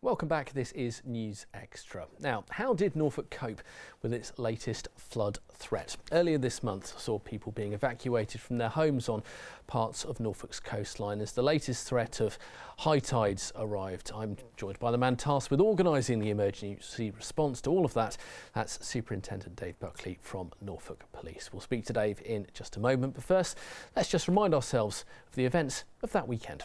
Welcome back. This is News Extra. Now, how did Norfolk cope with its latest flood threat? Earlier this month saw people being evacuated from their homes on parts of Norfolk's coastline as the latest threat of high tides arrived. I'm joined by the man tasked with organising the emergency response to all of that. That's Superintendent Dave Buckley from Norfolk Police. We'll speak to Dave in just a moment, but first, let's just remind ourselves of the events of that weekend.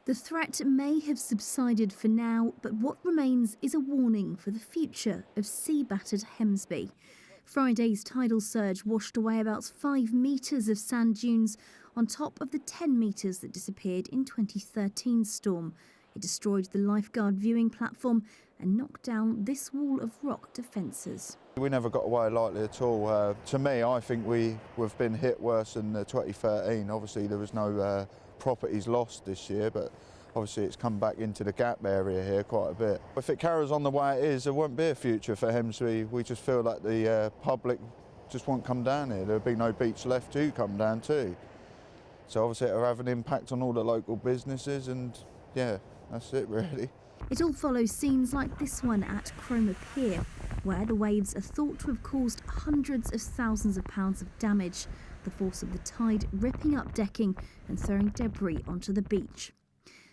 The threat may have subsided for now, but what remains is a warning for the future of sea-battered Hemsby. Friday's tidal surge washed away about 5 metres of sand dunes on top of the 10 metres that disappeared in 2013's storm. It destroyed the lifeguard viewing platform and knocked down this wall of rock defences. We never got away lightly at all. To me, I think we've been hit worse than 2013. Obviously, there was no properties lost this year, but obviously it's come back into the gap area here quite a bit. If it carries on the way it is, there won't be a future for Hemsby. We just feel like the public just won't come down here. There'll be no beach left to come down to. So obviously it'll have an impact on all the local businesses, and yeah, that's it really. It all follows scenes like this one at Cromer Pier, where the waves are thought to have caused hundreds of thousands of pounds of damage, the force of the tide ripping up decking and throwing debris onto the beach.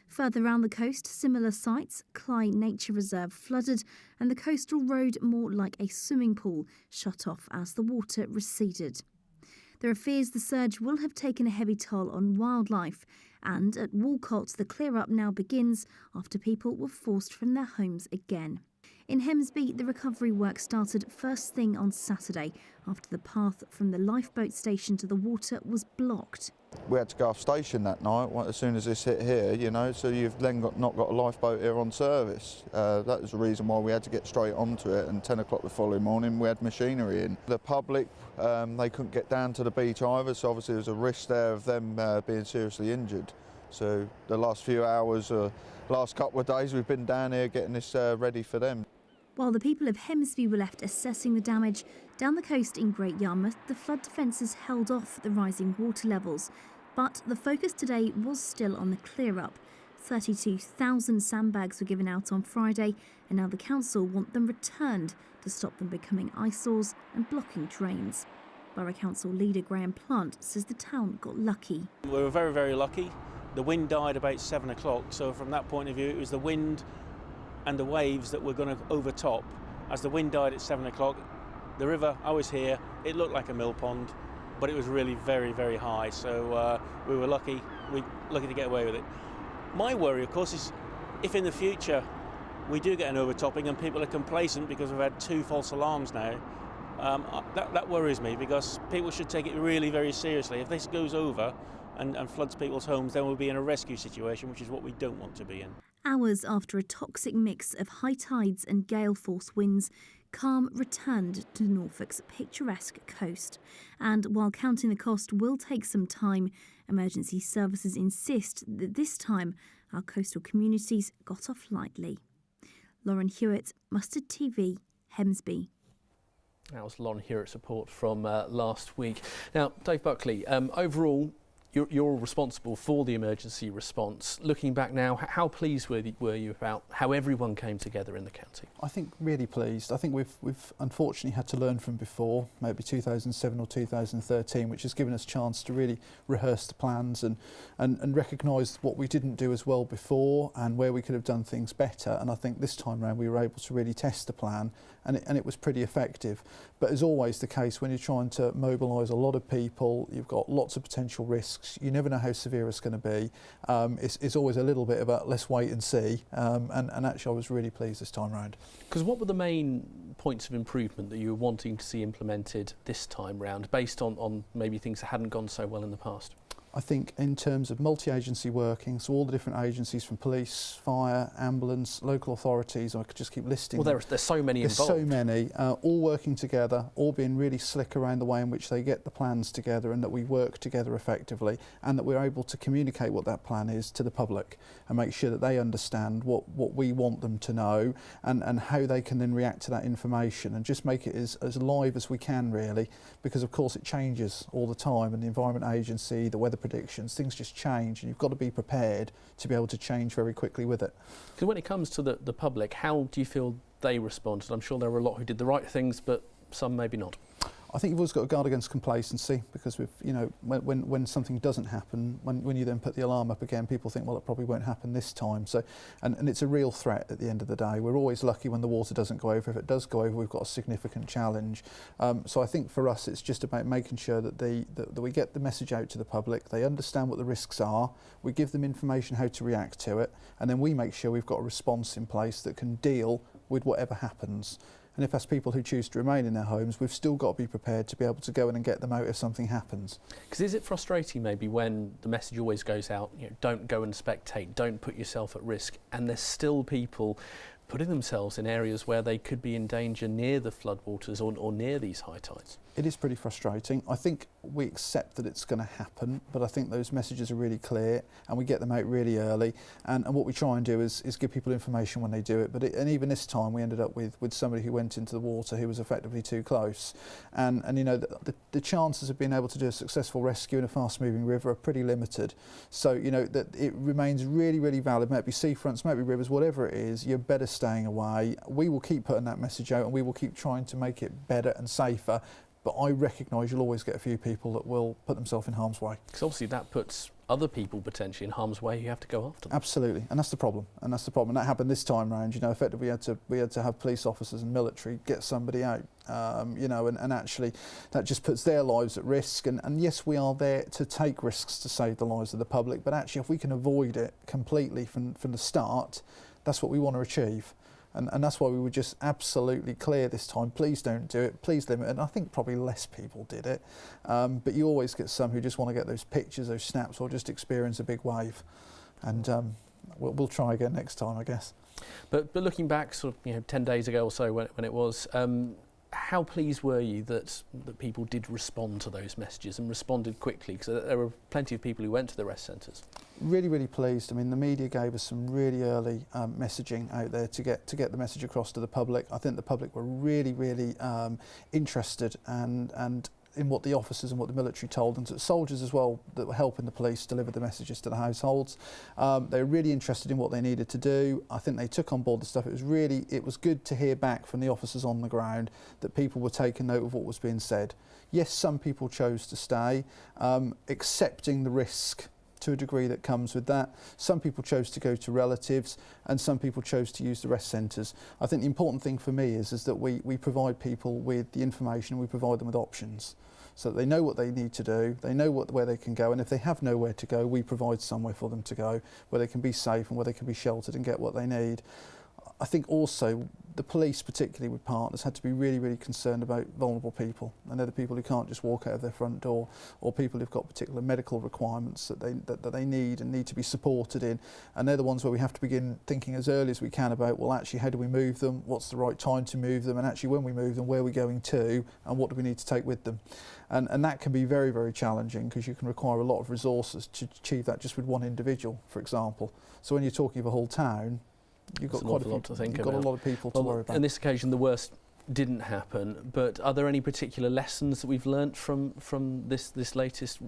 Further around the coast, similar sites, Clyde Nature Reserve flooded and the coastal road more like a swimming pool shut off as the water receded. There are fears the surge will have taken a heavy toll on wildlife, and at Walcott the clear-up now begins after people were forced from their homes again. In Hemsby, the recovery work started first thing on Saturday after the path from the lifeboat station to the water was blocked. We had to go off station that night as soon as this hit here, you know, so you've then not got a lifeboat here on service. That was the reason why we had to get straight onto it, and 10 o'clock the following morning we had machinery in. The public, they couldn't get down to the beach either, so obviously there was a risk there of them being seriously injured. So the last few hours, last couple of days we've been down here getting this ready for them. While the people of Hemsby were left assessing the damage, down the coast in Great Yarmouth, the flood defences held off the rising water levels. But the focus today was still on the clear-up. 32,000 sandbags were given out on Friday, and now the council want them returned to stop them becoming eyesores and blocking drains. Borough Council leader Graham Plant says the town got lucky. We were very, very lucky. The wind died about 7 o'clock, so from that point of view it was the wind and the waves that were going to overtop. As the wind died at 7 o'clock, the river, I was here, it looked like a mill pond, but it was really very, very high, so we were lucky to get away with it. My worry, of course, is if in the future we do get an overtopping and people are complacent because we've had 2 false alarms now, that worries me, because people should take it really very seriously. If this goes over and floods people's homes, then we'll be in a rescue situation, which is what we don't want to be in. Hours after a toxic mix of high tides and gale force winds, calm returned to Norfolk's picturesque coast. And while counting the cost will take some time, emergency services insist that this time our coastal communities got off lightly. Lauren Hewitt, Mustard TV, Hemsby. That was Lauren Hewitt's report from last week. Now, Dave Buckley, overall, you're responsible for the emergency response. Looking back now, how pleased were you about how everyone came together in the county? I think really pleased. I think we've unfortunately had to learn from before, maybe 2007 or 2013, which has given us a chance to really rehearse the plans and recognise what we didn't do as well before and where we could have done things better. And I think this time around we were able to really test the plan, and it was pretty effective. But as always the case, when you're trying to mobilise a lot of people, you've got lots of potential risks. You never know how severe it's going to be. It's always a little bit about let's wait and see. And actually I was really pleased this time round. Because what were the main points of improvement that you were wanting to see implemented this time round, based on maybe things that hadn't gone so well in the past? I think in terms of multi-agency working, so all the different agencies from police, fire, ambulance, local authorities, I could just keep listing. Well, there's so many involved. There's so many, all working together, all being really slick around the way in which they get the plans together, and that we work together effectively, and that we're able to communicate what that plan is to the public and make sure that they understand what we want them to know, and how they can then react to that information, and just make it as live as we can really, because of course it changes all the time, and the Environment Agency, the Weather predictions. Things just change, and you've got to be prepared to be able to change very quickly with it. Because when it comes to the public, how do you feel they responded? I'm sure there were a lot who did the right things, but some maybe not. I think you've always got to guard against complacency, because when something doesn't happen, when you then put the alarm up again, people think, well, it probably won't happen this time. So, and it's a real threat at the end of the day. We're always lucky when the water doesn't go over. If it does go over, we've got a significant challenge. So I think for us, it's just about making sure that we get the message out to the public. They understand what the risks are. We give them information how to react to it, and then we make sure we've got a response in place that can deal with whatever happens. And if that's people who choose to remain in their homes, we've still got to be prepared to be able to go in and get them out if something happens. Because is it frustrating maybe when the message always goes out, don't go and spectate, don't put yourself at risk, and there's still people putting themselves in areas where they could be in danger near the floodwaters or near these high tides? It is pretty frustrating. I think we accept that it's going to happen, but I think those messages are really clear and we get them out really early. And what we try and do is give people information when they do it. And even this time we ended up with somebody who went into the water who was effectively too close. And the chances of being able to do a successful rescue in a fast-moving river are pretty limited. So, that it remains really, really valid. Might be seafronts, might be rivers, whatever it is, you're better staying away. We will keep putting that message out and we will keep trying to make it better and safer. But I recognise you'll always get a few people that will put themselves in harm's way. Because obviously that puts other people potentially in harm's way. You have to go after them. Absolutely, and that's the problem. And that happened this time round. Effectively we had to have police officers and military get somebody out. And actually that just puts their lives at risk. And yes, we are there to take risks to save the lives of the public. But actually, if we can avoid it completely from the start, that's what we want to achieve. And that's why we were just absolutely clear this time. Please don't do it. Please limit it. And I think probably less people did it. But you always get some who just want to get those pictures, those snaps, or just experience a big wave. And we'll try again next time, I guess. But looking back, sort of 10 days ago or so when it was, how pleased were you that people did respond to those messages and responded quickly? Because there were plenty of people who went to the rest centres. Really, really pleased. I mean, the media gave us some really early messaging out there to get the message across to the public. I think the public were really, really interested and in what the officers and what the military told, and to soldiers as well that were helping the police deliver the messages to the households. They were really interested in what they needed to do. I think they took on board the stuff. It was good to hear back from the officers on the ground that people were taking note of what was being said. Yes, some people chose to stay, accepting the risk to a degree that comes with that. Some people chose to go to relatives and some people chose to use the rest centres. I think the important thing for me is that we provide people with the information and we provide them with options so that they know what they need to do, they know where they can go, and if they have nowhere to go, we provide somewhere for them to go where they can be safe and where they can be sheltered and get what they need. I think also the police, particularly with partners, had to be really, really concerned about vulnerable people, and they're the people who can't just walk out of their front door, or people who've got particular medical requirements that they need to be supported in, and they're the ones where we have to begin thinking as early as we can about, well, actually, how do we move them, what's the right time to move them, and actually when we move them, where are we going to, and what do we need to take with them. And that can be very, very challenging because you can require a lot of resources to achieve that just with one individual, for example. So when you're talking of a whole town, you've got quite a lot to think about. You've got a lot of people to worry about. On this occasion, the worst didn't happen, but are there any particular lessons that we've learnt from this latest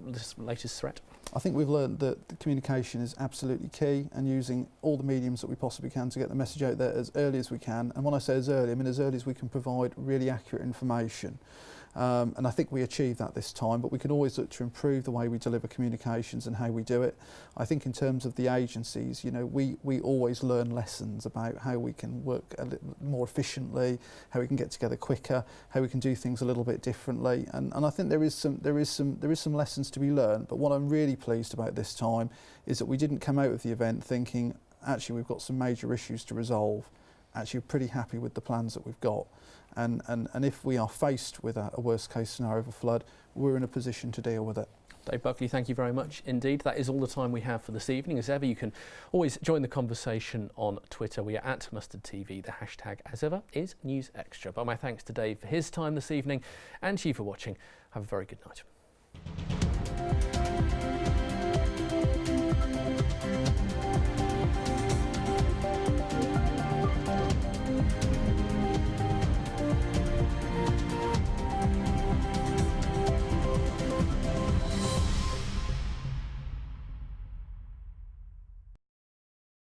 threat? I think we've learned that the communication is absolutely key, and using all the mediums that we possibly can to get the message out there as early as we can. And when I say as early, I mean as early as we can provide really accurate information. And I think we achieved that this time, but we can always look to improve the way we deliver communications and how we do it. I think in terms of the agencies, we always learn lessons about how we can work a little more efficiently, how we can get together quicker, how we can do things a little bit differently. And I think there is some lessons to be learned. But what I'm really pleased about this time is that we didn't come out of the event thinking, actually, we've got some major issues to resolve. Actually, we're pretty happy with the plans that we've got. And if we are faced with a worst case scenario of a flood, we're in a position to deal with it. Dave Buckley, thank you very much indeed. That is all the time we have for this evening. As ever, you can always join the conversation on Twitter. We are at Mustard TV. The hashtag, as ever, is News Extra. But my thanks to Dave for his time this evening and to you for watching. Have a very good night.